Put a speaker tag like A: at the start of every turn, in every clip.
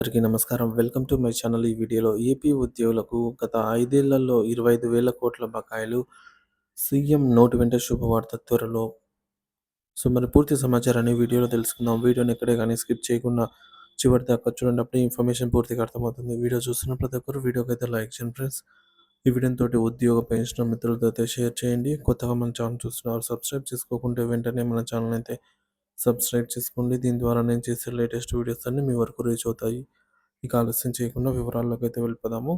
A: అందరికీ నమస్కారం. Welcome to my channel. ఈ వీడియోలో ఏపీ ఉద్యోగులకు గత 5 ఏళ్లలో 25,000 కోట్ల బకాయిలు, సీఎం నోటి వెంట శుభవార్త త్వరలో. మరి పూర్తి సమాచారాన్ని వీడియోలో తెలుసుకుందాం. వీడియోని ఎక్కడే గానీ స్కిప్ చేయకుండా చివరి దాకా చూడండి. అప్పుడే ఇన్ఫర్మేషన్ పూర్తిగా అర్థమవుతుంది. వీడియో చూస్తున్న ప్రతి ఒక్కరు వీడియోకైతే లైక్ చేయండి ఫ్రెండ్స్. ఈ వీడియోతోటి ఉద్యోగ పెన్షన్ మిత్రులతో అయితే షేర్ చేయండి. కొత్తగా మన ఛానల్ చూస్తున్నారు సబ్స్క్రైబ్ చేసుకోకుంటే వెంటనే మన ఛానల్ అయితే సబ్స్క్రైబ్ చేసుకోండి. దీని ద్వారా నేను చేసే లేటెస్ట్ వీడియోస్ అన్నీ మీ వరకు రీచ్ అవుతాయి. ఇక ఆలస్యం చేయకుండా వివరాల్లోకి అయితే వెళ్ళిపోదాము.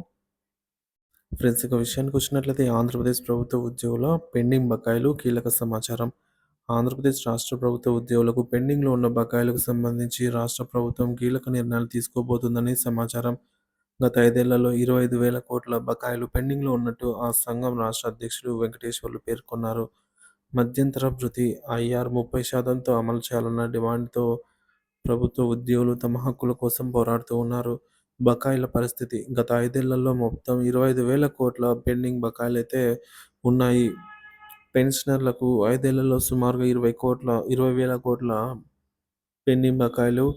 A: ఫ్రెండ్స్, ఇక విషయానికి వచ్చినట్లయితే ఆంధ్రప్రదేశ్ ప్రభుత్వ ఉద్యోగుల పెండింగ్ బకాయిలు కీలక సమాచారం. ఆంధ్రప్రదేశ్ రాష్ట్ర ప్రభుత్వ ఉద్యోగులకు పెండింగ్లో ఉన్న బకాయిలకు సంబంధించి రాష్ట్ర ప్రభుత్వం కీలక నిర్ణయాలు తీసుకోబోతుందని సమాచారం. గత 5 ఏళ్లలో 25,000 కోట్ల బకాయిలు పెండింగ్లో ఉన్నట్టు ఆ సంఘం రాష్ట్ర అధ్యక్షుడు వెంకటేశ్వర్లు పేర్కొన్నారు. మధ్యంతర భృతి ఐఆర్ 30%తో అమలు చేయాలన్న డిమాండ్తో ప్రభుత్వ ఉద్యోగులు తమ హక్కుల కోసం పోరాడుతూ ఉన్నారు. బకాయిల పరిస్థితి గత 5 ఏళ్లలో మొత్తం 25,000 కోట్ల పెండింగ్ బకాయిలైతే ఉన్నాయి. పెన్షనర్లకు 5 ఏళ్లలో సుమారుగా 20,000 కోట్ల పెండింగ్ బకాయిలు.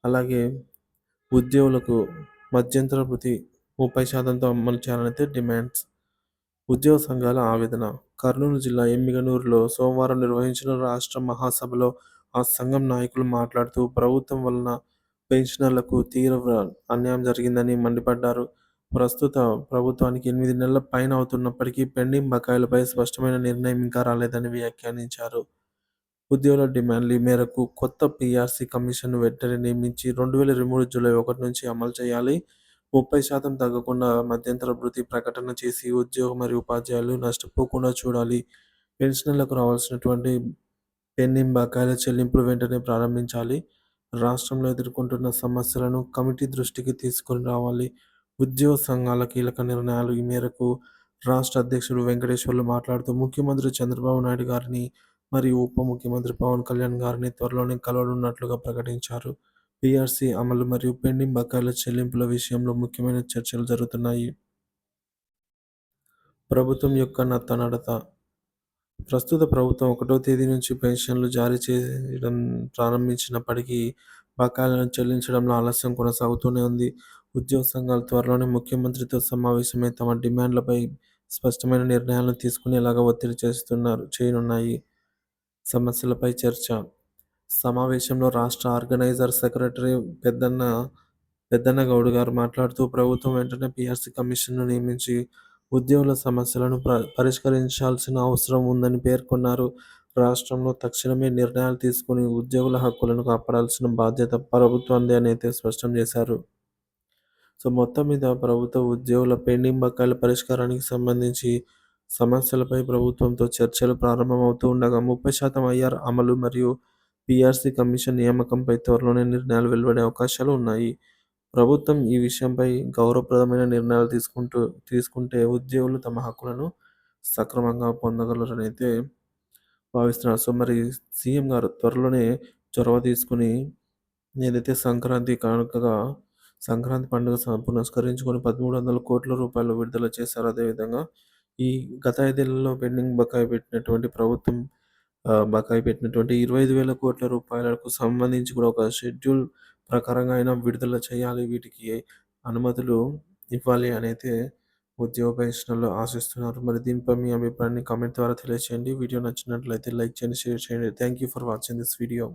A: అలాగే ఉద్యోగులకు మధ్యంతర భృతి 30%తో అమలు చేయాలనైతే డిమాండ్స్. ఉద్యోగ సంఘాల ఆవేదన. కర్నూలు జిల్లా ఎమ్మిగనూరులో సోమవారం నిర్వహించిన రాష్ట్ర మహాసభలో ఆ సంఘం నాయకులు మాట్లాడుతూ ప్రభుత్వం వలన పెన్షనర్లకు తీవ్ర అన్యాయం జరిగిందని మండిపడ్డారు. ప్రస్తుత ప్రభుత్వానికి 8 నెలల పైన అవుతున్నప్పటికీ పెండింగ్ బకాయిలపై స్పష్టమైన నిర్ణయం ఇంకా రాలేదని వ్యాఖ్యానించారు. ఉద్యోగుల డిమాండ్ల మేరకు కొత్త పీఆర్సీ కమిషన్ను వెంటనే నియమించి 2023 జూలై 1 నుంచి అమలు చేయాలి. 30% తగ్గకుండా మధ్యంతర భృతి ప్రకటన చేసి ఉద్యోగ మరియు ఉపాధ్యాయులు నష్టపోకుండా చూడాలి. పెన్షనర్లకు రావాల్సినటువంటి పెండింగ్ బకాయిల చెల్లింపులు వెంటనే ప్రారంభించాలి. రాష్ట్రంలో ఎదుర్కొంటున్న సమస్యలను కమిటీ దృష్టికి తీసుకొని రావాలి. ఉద్యోగ సంఘాల కీలక నిర్ణయాలు. ఈ మేరకు రాష్ట్ర అధ్యక్షుడు వెంకటేశ్వర్లు మాట్లాడుతూ ముఖ్యమంత్రి చంద్రబాబు నాయుడు గారిని మరియు ఉప ముఖ్యమంత్రి పవన్ కళ్యాణ్ గారిని త్వరలోనే కలవనున్నట్లుగా ప్రకటించారు. పీఆర్సీ అమలు మరియు పెండింగ్ బకాయిల చెల్లింపుల విషయంలో ముఖ్యమైన చర్చలు జరుగుతున్నాయి. ప్రభుత్వం యొక్క నత్తనడత. ప్రస్తుత ప్రభుత్వం 1వ తేదీ నుంచి పెన్షన్లు జారీ చేయడం ప్రారంభించినప్పటికీ బకాయిలను చెల్లించడంలో ఆలస్యం కొనసాగుతూనే ఉంది. ఉద్యోగ సంఘాలు త్వరలోనే ముఖ్యమంత్రితో సమావేశమై తమ డిమాండ్లపై స్పష్టమైన నిర్ణయాలను తీసుకునేలాగా ఒత్తిడి చేయనున్నాయి. సమస్యలపై చర్చ. సమావేశంలో రాష్ట్ర ఆర్గనైజర్ సెక్రటరీ పెద్దన్న గౌడ్ గారు మాట్లాడుతూ ప్రభుత్వం వెంటనే పీఆర్సీ కమిషన్ను నియమించి ఉద్యోగుల సమస్యలను పరిష్కరించాల్సిన అవసరం ఉందని పేర్కొన్నారు. రాష్ట్రంలో తక్షణమే నిర్ణయాలు తీసుకుని ఉద్యోగుల హక్కులను కాపాడాల్సిన బాధ్యత ప్రభుత్వందే అని అయితే స్పష్టం చేశారు. మొత్తం మీద ప్రభుత్వ ఉద్యోగుల పెండింగ్ బకాయిల పరిష్కారానికి సంబంధించి సమస్యలపై ప్రభుత్వంతో చర్చలు ప్రారంభమవుతూ ఉండగా 30% ఐఆర్ అమలు మరియు పీఆర్సీ కమిషన్ నియామకంపై త్వరలోనే నిర్ణయాలు వెలువడే అవకాశాలు ఉన్నాయి. ప్రభుత్వం ఈ విషయంపై గౌరవప్రదమైన నిర్ణయాలు తీసుకుంటే ఉద్యోగులు తమ హక్కులను సక్రమంగా పొందగలరని అయితే భావిస్తున్నారు. మరి సీఎం గారు త్వరలోనే చొరవ తీసుకుని ఏదైతే సంక్రాంతి పండుగ పురస్కరించుకొని 1,300 కోట్ల రూపాయలు విడుదల చేశారు. అదేవిధంగా ఈ గత 5 ఏళ్లలో పెండింగ్ బకాయి పెట్టినటువంటి 25,000 కోట్ల రూపాయలకు సంబంధించి కూడా ఒక షెడ్యూల్ ప్రకారంగా అయినా విడుదల చేయాలి. వీటికి అనుమతులు ఇవ్వాలి అని అయితే ఉద్యోగ పెన్షనర్లు ఆశిస్తున్నారు. మరి దీనిపై మీ అభిప్రాయాన్ని కామెంట్ ద్వారా తెలియజేయండి. వీడియో నచ్చినట్లయితే లైక్ చేయండి, షేర్ చేయండి. Thank you for watching this video.